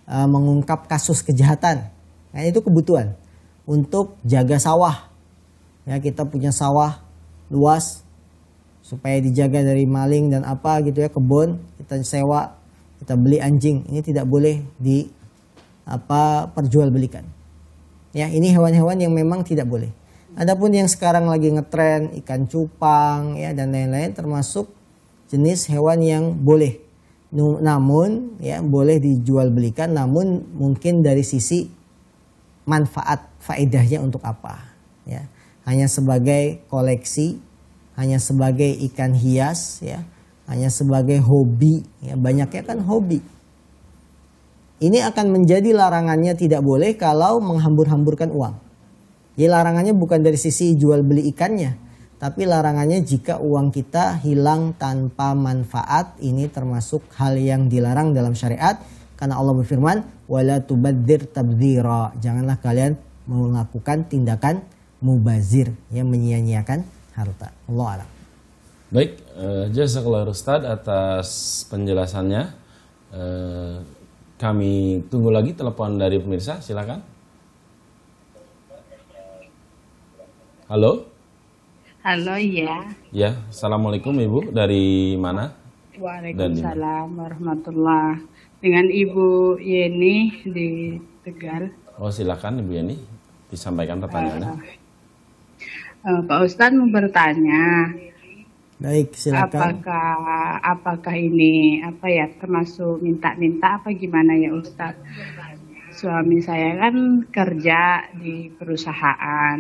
mengungkap kasus kejahatan. Nah, itu kebutuhan. Untuk jaga sawah. Ya, kita punya sawah luas supaya dijaga dari maling dan apa gitu ya, kebun, kita sewa, kita beli anjing. Ini tidak boleh perjualbelikan. Ya, ini hewan-hewan yang memang tidak boleh. Adapun yang sekarang lagi ngetren ikan cupang ya dan lain-lain termasuk jenis hewan yang boleh. Namun ya boleh dijual belikan, namun mungkin dari sisi manfaat faedahnya untuk apa, ya. Hanya sebagai koleksi, hanya sebagai ikan hias, ya. Hanya sebagai hobi, ya. Banyaknya kan hobi. Ini akan menjadi larangannya tidak boleh kalau menghambur-hamburkan uang. Jadi larangannya bukan dari sisi jual beli ikannya, tapi larangannya jika uang kita hilang tanpa manfaat. Ini termasuk hal yang dilarang dalam syariat. Karena Allah berfirman, wala tubadzir tabdzira. Janganlah kalian melakukan tindakan mubazir yang menyia-nyiakan harta. Allah a'lam. Baik, jazakallah Ustaz atas penjelasannya. Kami tunggu lagi telepon dari pemirsa, silakan. Halo? Halo, iya. Ya, assalamualaikum Ibu. Dari mana? Waalaikumsalam warahmatullahi. Dengan Ibu Yeni di Tegal. Oh, silakan Ibu Yeni, disampaikan pertanyaannya. Pak Ustadz mau bertanya. Baik, silakan. Apakah ini termasuk minta-minta apa gimana ya Ustadz? Suami saya kan kerja di perusahaan.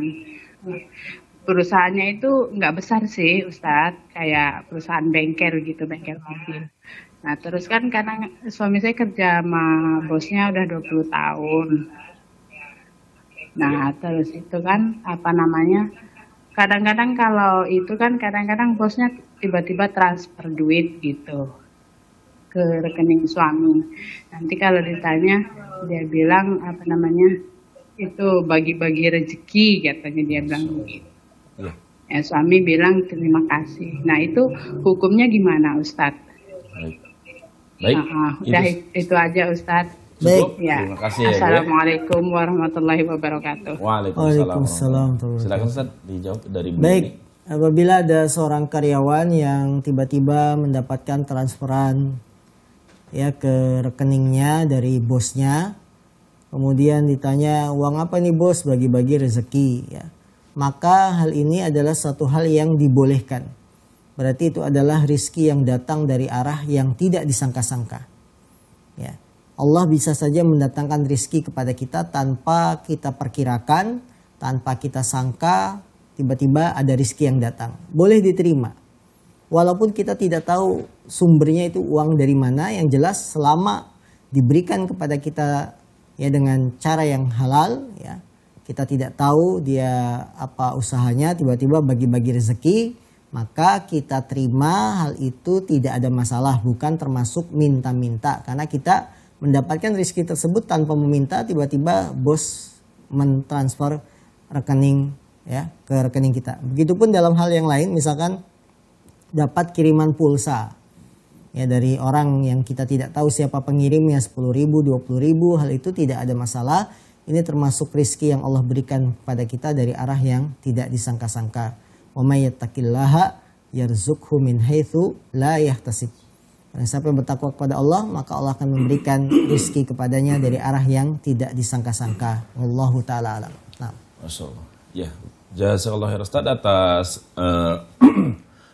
Perusahaannya itu nggak besar sih Ustadz, kayak perusahaan bengkel gitu, bengkel mobil. Nah terus kan karena suami saya kerja sama bosnya udah 20 tahun. Nah terus itu kan kadang-kadang kalau itu kan kadang-kadang bosnya tiba-tiba transfer duit gitu ke rekening suami. Nanti kalau ditanya dia bilang apa namanya itu bagi-bagi rezeki katanya dia bilang begitu. Ya. Ya, suami bilang terima kasih. Nah itu hukumnya gimana Ustadz? Baik. Baik. Udah itu aja Ustadz. Cukup. Ya. Terima kasih ya, Bu. Assalamualaikum warahmatullahi wabarakatuh. Waalaikumsalam. Silakan Ustaz dijawab dari Bu. Baik, apabila ada seorang karyawan yang tiba-tiba mendapatkan transferan ya ke rekeningnya dari bosnya, kemudian ditanya uang apa nih bos, bagi-bagi rezeki ya. Maka hal ini adalah satu hal yang dibolehkan. Berarti itu adalah rizki yang datang dari arah yang tidak disangka-sangka. Ya. Allah bisa saja mendatangkan rizki kepada kita tanpa kita perkirakan, tanpa kita sangka, tiba-tiba ada rizki yang datang. Boleh diterima. Walaupun kita tidak tahu sumbernya itu uang dari mana, yang jelas selama diberikan kepada kita ya dengan cara yang halal ya. Kita tidak tahu dia apa usahanya, tiba-tiba bagi-bagi rezeki, maka kita terima hal itu tidak ada masalah, bukan termasuk minta-minta. Karena kita mendapatkan rezeki tersebut tanpa meminta, tiba-tiba bos mentransfer rekening ya ke rekening kita. Begitupun dalam hal yang lain, misalkan dapat kiriman pulsa ya dari orang yang kita tidak tahu siapa pengirimnya, 10.000, 20.000, hal itu tidak ada masalah. Ini termasuk rizki yang Allah berikan kepada kita dari arah yang tidak disangka-sangka. Wa may yattaqillaha yarzuqhu min haitsu la yahtasib. Dan siapa yang bertakwa kepada Allah, maka Allah akan memberikan rizki kepadanya dari arah yang tidak disangka-sangka. Wallahu taala alam. Nah. Masyaallah. Ya, jazakallahu khairan Ustaz atas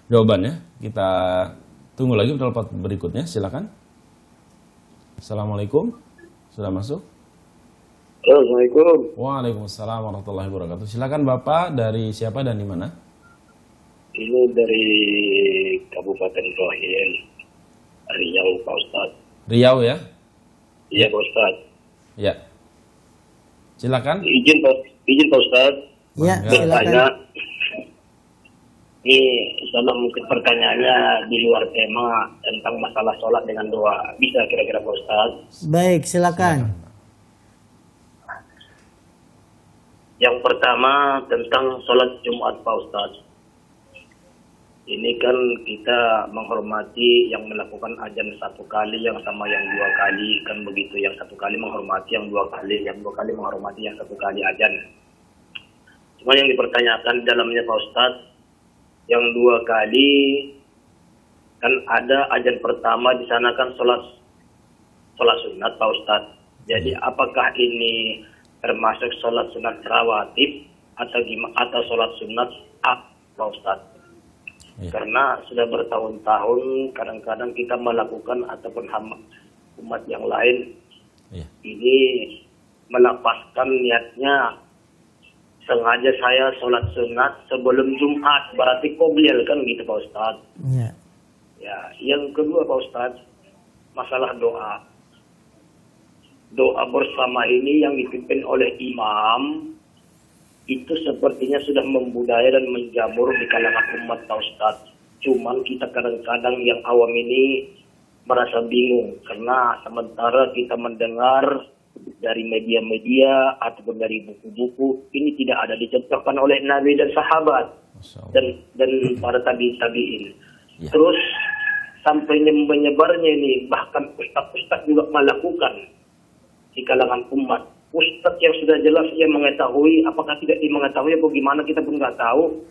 jawabannya. Kita tunggu lagi telepon berikutnya, silakan. Assalamualaikum. Sudah masuk? Assalamualaikum. Waalaikumsalam warahmatullahi wabarakatuh. Silakan Bapak, dari siapa dan di mana? Ini dari Kabupaten Rohil, Riau, Pak Ustadz. Riau ya? Iya, Pak Ustadz. Ya. Silakan. Izin Pak Ustadz. Ya, silakan. Tanya. Ini sama mungkin pertanyaannya di luar tema tentang masalah sholat dengan doa. Bisa kira-kira Pak Ustadz? Baik, silakan. Yang pertama tentang sholat Jumat Pak Ustadz. Ini kan kita menghormati yang melakukan azan satu kali, yang sama yang dua kali, kan begitu. Yang satu kali menghormati yang dua kali, yang dua kali menghormati yang satu kali azan. Cuma yang dipertanyakan dalamnya Pak Ustadz, yang dua kali kan ada azan pertama di sana kan sholat sunat Pak Ustadz. Jadi apakah ini termasuk sholat sunat rawatib atau gimana, atau sholat sunat Pak Ustadz? Ya. Karena sudah bertahun-tahun kadang-kadang kita melakukan ataupun umat yang lain ini melapaskan niatnya, sengaja saya sholat sunat sebelum Jumat, berarti qobliyah kan gitu Pak Ustadz. Ya. Ya, yang kedua Pak Ustadz, masalah doa. Doa bersama ini yang dipimpin oleh imam itu sepertinya sudah membudaya dan menjamur di kalangan umat Pak Ustadz. Cuman kita kadang-kadang yang awam ini merasa bingung karena sementara kita mendengar dari media-media ataupun dari buku-buku ini tidak ada dicontohkan oleh Nabi dan sahabat dan para tabi'in. Ya. Terus sampai menyebarnya ini bahkan ustaz-ustaz juga melakukan di kalangan umat. Ustaz yang sudah jelas ia mengetahui, apakah tidak mengetahui atau bagaimana kita pun nggak tahu.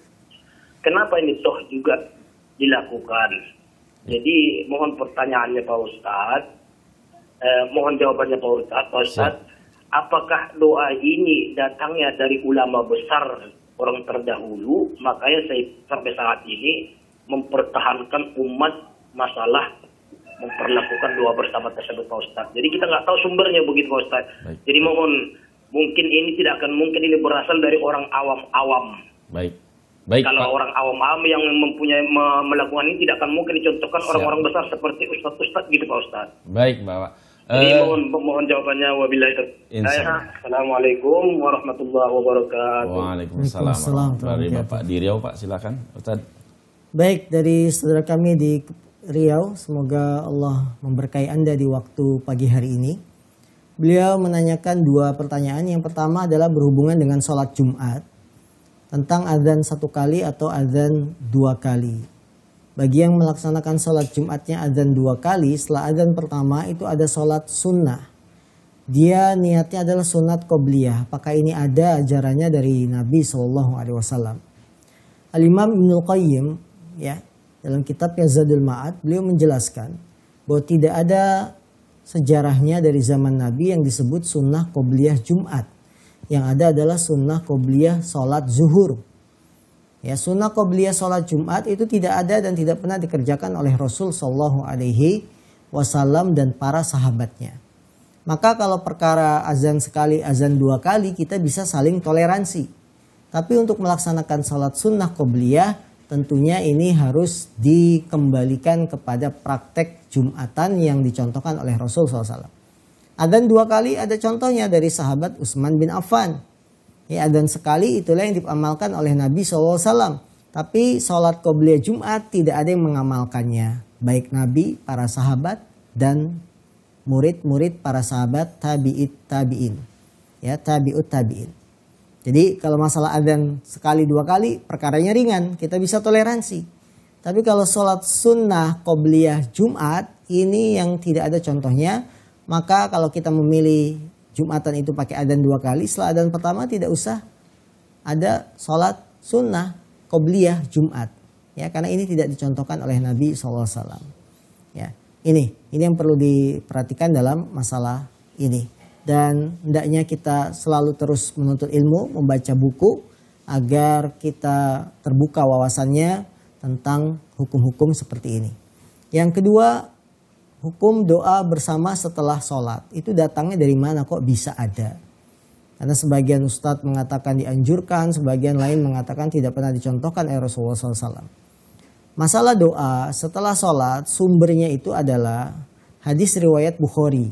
Kenapa ini toh juga dilakukan? Jadi mohon pertanyaannya Pak Ustadz, mohon jawabannya Pak Ustadz, apakah doa ini datangnya dari ulama besar orang terdahulu, makanya saya sampai saat ini mempertahankan umat masalah memperlakukan doa bersama tersebut Pak Ustadz. Jadi kita nggak tahu sumbernya begitu Pak Ustadz. Baik. Jadi mohon, mungkin ini tidak akan mungkin ini berasal dari orang awam-awam. Baik. Kalau Pak. orang awam-awam yang melakukan ini tidak akan mungkin dicontohkan orang-orang besar seperti ustadz-ustadz gitu Pak Ustadz. Baik Bapak. Jadi mohon jawabannya, wabillahi taufiq. Assalamualaikum warahmatullahi wabarakatuh. Waalaikumsalam. Dari Bapak di Riau, Pak, silakan, Ustaz. Baik, dari saudara kami di Riau, semoga Allah memberkahi Anda di waktu pagi hari ini. Beliau menanyakan dua pertanyaan. Yang pertama adalah berhubungan dengan sholat Jumat, tentang azan 1 kali atau azan 2 kali. Bagi yang melaksanakan sholat Jumatnya azan 2 kali, setelah azan pertama itu ada sholat sunnah. Dia niatnya adalah sunat qobliyah. Apakah ini ada ajarannya dari Nabi SAW? Al-Imam Ibnul Qayyim, ya, dalam kitabnya Zadul Ma'ad, beliau menjelaskan bahwa tidak ada sejarahnya dari zaman Nabi yang disebut sunnah qobliyah Jumat. Yang ada adalah sunnah qobliyah sholat zuhur. Ya, sunnah qobliyah sholat Jumat itu tidak ada dan tidak pernah dikerjakan oleh Rasul Shallallahu Alaihi Wasallam dan para sahabatnya. Maka kalau perkara azan sekali, azan 2 kali, kita bisa saling toleransi. Tapi untuk melaksanakan sholat sunnah qobliyah, tentunya ini harus dikembalikan kepada praktek Jumatan yang dicontohkan oleh Rasul SAW. Adzan 2 kali ada contohnya dari sahabat Utsman bin Affan. Ya, adzan sekali itulah yang diamalkan oleh Nabi SAW. Tapi sholat qobliyah Jumat tidak ada yang mengamalkannya. Baik Nabi, para sahabat, dan murid-murid para sahabat tabi'in. Ya, tabi'ut tabi'in. Jadi kalau masalah adzan sekali 2 kali, perkaranya ringan, kita bisa toleransi. Tapi kalau sholat sunnah qobliyah Jumat, ini yang tidak ada contohnya. Maka kalau kita memilih Jumatan itu pakai adzan 2 kali, setelah adzan pertama tidak usah ada sholat sunnah qobliyah Jumat. Ya, karena ini tidak dicontohkan oleh Nabi SAW. Ya, ini yang perlu diperhatikan dalam masalah ini. Dan hendaknya kita selalu terus menuntut ilmu, membaca buku, agar kita terbuka wawasannya tentang hukum-hukum seperti ini. Yang kedua, hukum doa bersama setelah sholat. Itu datangnya dari mana kok bisa ada? Karena sebagian ustadz mengatakan dianjurkan, sebagian lain mengatakan tidak pernah dicontohkan oleh Rasulullah SAW. Masalah doa setelah sholat, sumbernya itu adalah hadis riwayat Bukhari.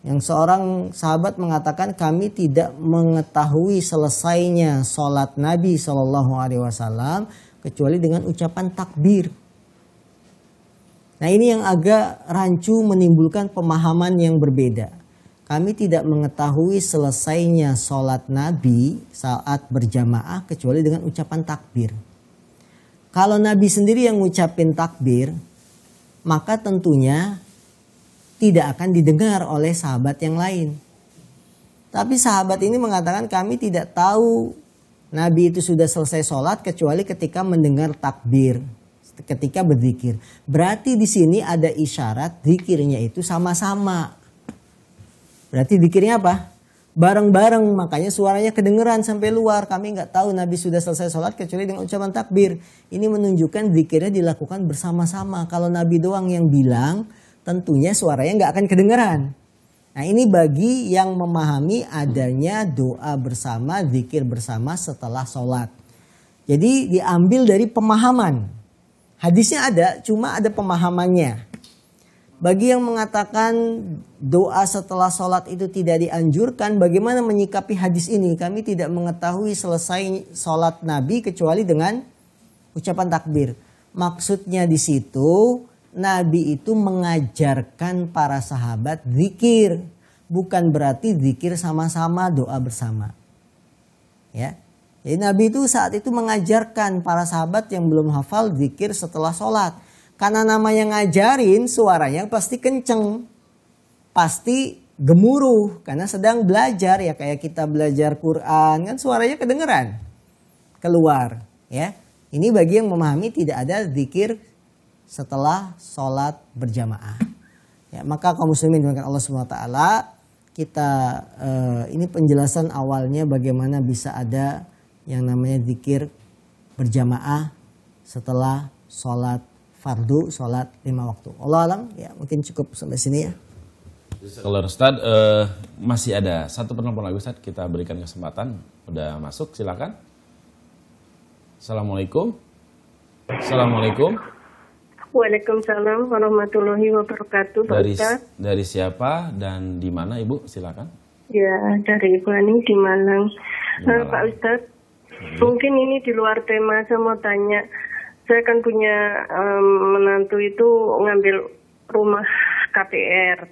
Yang seorang sahabat mengatakan, kami tidak mengetahui selesainya sholat Nabi SAW kecuali dengan ucapan takbir. Nah, ini yang agak rancu, menimbulkan pemahaman yang berbeda. Kami tidak mengetahui selesainya sholat Nabi saat berjamaah kecuali dengan ucapan takbir. Kalau Nabi sendiri yang ngucapin takbir, maka tentunya tidak akan didengar oleh sahabat yang lain. Tapi sahabat ini mengatakan, kami tidak tahu Nabi itu sudah selesai sholat kecuali ketika mendengar takbir, ketika berzikir. Berarti di sini ada isyarat zikirnya itu sama-sama. Berarti zikirnya apa? Bareng-bareng, makanya suaranya kedengeran sampai luar. Kami nggak tahu Nabi sudah selesai sholat kecuali dengan ucapan takbir. Ini menunjukkan zikirnya dilakukan bersama-sama. Kalau Nabi doang yang bilang, tentunya suaranya nggak akan kedengeran. Nah, ini bagi yang memahami adanya doa bersama, zikir bersama setelah sholat. Jadi diambil dari pemahaman. Hadisnya ada, cuma ada pemahamannya. Bagi yang mengatakan doa setelah sholat itu tidak dianjurkan, bagaimana menyikapi hadis ini? Kami tidak mengetahui selesai sholat Nabi kecuali dengan ucapan takbir. Maksudnya di situ, Nabi itu mengajarkan para sahabat zikir. Bukan berarti zikir sama-sama, doa bersama. Ya. Jadi Nabi itu saat itu mengajarkan para sahabat yang belum hafal zikir setelah sholat. Karena namanya ngajarin, suaranya pasti kenceng. Pasti gemuruh. Karena sedang belajar, ya kayak kita belajar Quran. Kan suaranya kedengeran. Keluar. Ya. Ini bagi yang memahami tidak ada zikir setelah sholat berjamaah. Ya, maka kaum muslimin dengan Allah SWT, kita ini penjelasan awalnya bagaimana bisa ada yang namanya zikir berjamaah setelah sholat fardu, sholat 5 waktu. Allah alam, ya mungkin cukup sampai sini ya. Kalau Ustaz, masih ada satu penelpon lagi Ustaz, kita berikan kesempatan. Udah masuk, silakan. Assalamualaikum. Assalamualaikum. Waalaikumsalam warahmatullahi wabarakatuh, Pak Ustaz. Dari siapa dan di mana, Ibu? Silakan. Ya, dari Ibu Ani di Malang. Pak Ustaz, mungkin ini di luar tema, saya mau tanya. Saya kan punya menantu itu ngambil rumah KPR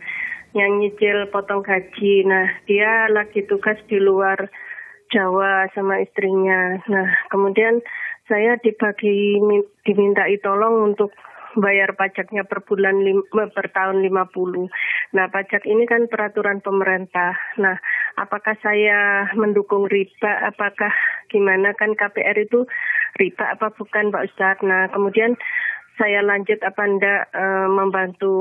yang nyicil potong gaji. Nah, dia lagi tugas di luar Jawa sama istrinya. Nah, kemudian saya dimintai tolong untuk bayar pajaknya per bulan per tahun 50. Nah, pajak ini kan peraturan pemerintah. Nah, apakah saya mendukung riba? Apakah gimana, kan KPR itu riba apa bukan, Pak Ustadz? Nah, kemudian saya lanjut apa enggak membantu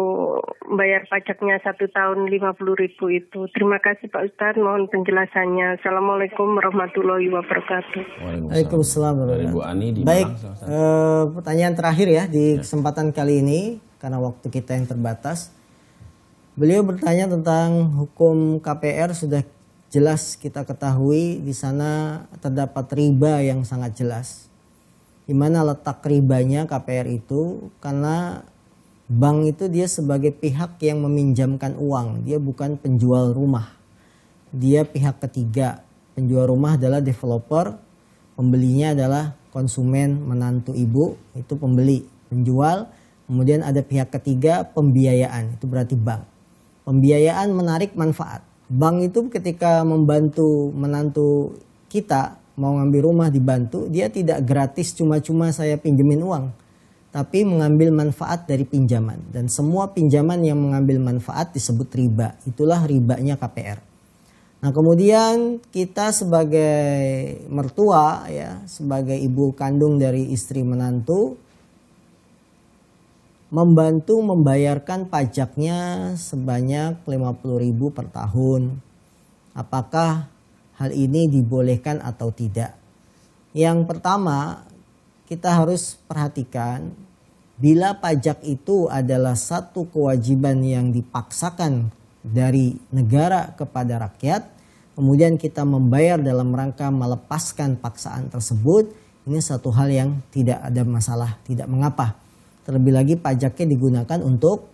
bayar pajaknya 1 tahun 50.000 itu. Terima kasih Pak Ustadz, mohon penjelasannya. Assalamualaikum warahmatullahi wabarakatuh. Waalaikumsalam. Ibu Ani di Baik, Malang, pertanyaan terakhir ya di kesempatan kali ini karena waktu kita yang terbatas. Beliau bertanya tentang hukum KPR, sudah jelas kita ketahui di sana terdapat riba yang sangat jelas. Di mana letak ribanya KPR itu? Karena bank itu dia sebagai pihak yang meminjamkan uang, dia bukan penjual rumah. Dia pihak ketiga. Penjual rumah adalah developer, pembelinya adalah konsumen, menantu ibu, itu pembeli. Penjual, kemudian ada pihak ketiga, pembiayaan, itu berarti bank. Pembiayaan menarik manfaat. Bank itu ketika membantu menantu kita mau ngambil rumah dibantu, dia tidak gratis cuma-cuma saya pinjemin uang, tapi mengambil manfaat dari pinjaman. Dan semua pinjaman yang mengambil manfaat disebut riba. Itulah ribanya KPR. Nah, kemudian kita sebagai mertua ya, sebagai ibu kandung dari istri menantu, membantu membayarkan pajaknya sebanyak 50.000 per tahun. Apakah hal ini dibolehkan atau tidak? Yang pertama, kita harus perhatikan bila pajak itu adalah satu kewajiban yang dipaksakan dari negara kepada rakyat, kemudian kita membayar dalam rangka melepaskan paksaan tersebut, ini satu hal yang tidak ada masalah, tidak mengapa. Terlebih lagi pajaknya digunakan untuk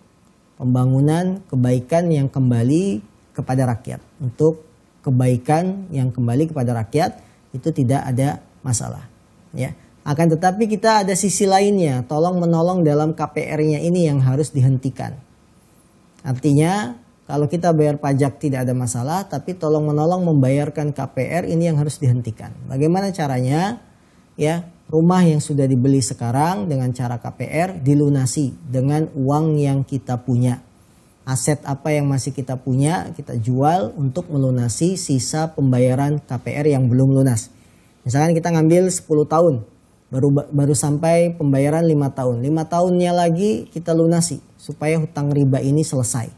pembangunan kebaikan yang kembali kepada rakyat, untuk kebaikan yang kembali kepada rakyat, itu tidak ada masalah ya. Akan tetapi kita ada sisi lainnya, tolong menolong dalam KPR-nya ini yang harus dihentikan. Artinya kalau kita bayar pajak tidak ada masalah, tapi tolong menolong membayarkan KPR ini yang harus dihentikan. Bagaimana caranya? Ya, rumah yang sudah dibeli sekarang dengan cara KPR dilunasi dengan uang yang kita punya. Aset apa yang masih kita punya, kita jual untuk melunasi sisa pembayaran KPR yang belum lunas. Misalkan kita ngambil 10 tahun, baru sampai pembayaran 5 tahun. 5 tahunnya lagi kita lunasi supaya hutang riba ini selesai.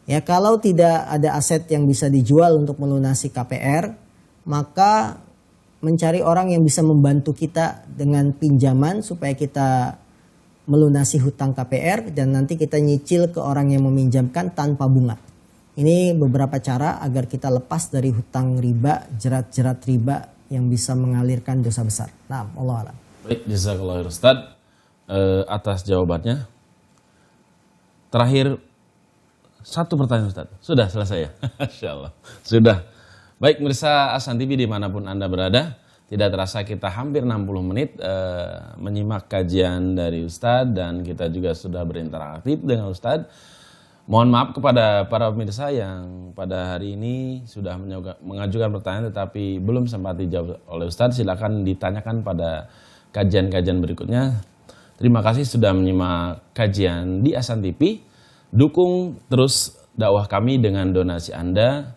Ya, kalau tidak ada aset yang bisa dijual untuk melunasi KPR, maka mencari orang yang bisa membantu kita dengan pinjaman supaya kita melunasi hutang KPR dan nanti kita nyicil ke orang yang meminjamkan tanpa bunga. Ini beberapa cara agar kita lepas dari hutang riba, jerat-jerat riba yang bisa mengalirkan dosa besar. Nah, Allah alam. Baik, jazakallahu khairan Ustaz atas jawabannya. Terakhir satu pertanyaan Ustaz. Sudah selesai ya? Insyaallah. Sudah. Baik, pemirsa Ahsan TV dimanapun Anda berada, tidak terasa kita hampir 60 menit menyimak kajian dari Ustadz dan kita juga sudah berinteraksi dengan Ustadz. Mohon maaf kepada para pemirsa yang pada hari ini sudah mengajukan pertanyaan tetapi belum sempat dijawab oleh Ustadz. Silakan ditanyakan pada kajian-kajian berikutnya. Terima kasih sudah menyimak kajian di Ahsan TV. Dukung terus dakwah kami dengan donasi Anda.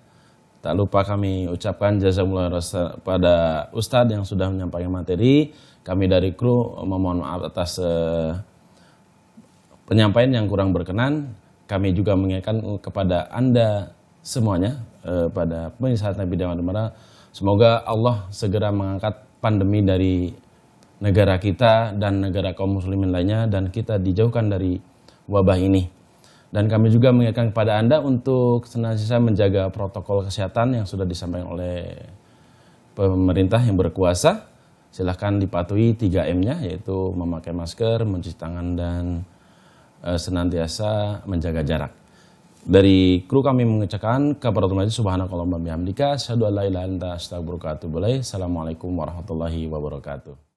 Tak lupa kami ucapkan jazakumullah pada Ustadz yang sudah menyampaikan materi. Kami dari kru memohon maaf atas penyampaian yang kurang berkenan. Kami juga mengingatkan kepada Anda semuanya, pada pemirsa Nabi dan Muhammad, semoga Allah segera mengangkat pandemi dari negara kita dan negara kaum muslimin lainnya dan kita dijauhkan dari wabah ini. Dan kami juga mengingatkan kepada Anda untuk senantiasa menjaga protokol kesehatan yang sudah disampaikan oleh pemerintah yang berkuasa. silahkan dipatuhi 3M-nya, yaitu memakai masker, mencuci tangan, dan senantiasa menjaga jarak. Dari kru kami mengucapkan kafaratul majlis, subhanakallahumma bihamdika, asyhadu an la ilaha illa anta, astaghfiruka wa atubu ilaik. Assalamualaikum warahmatullahi wabarakatuh.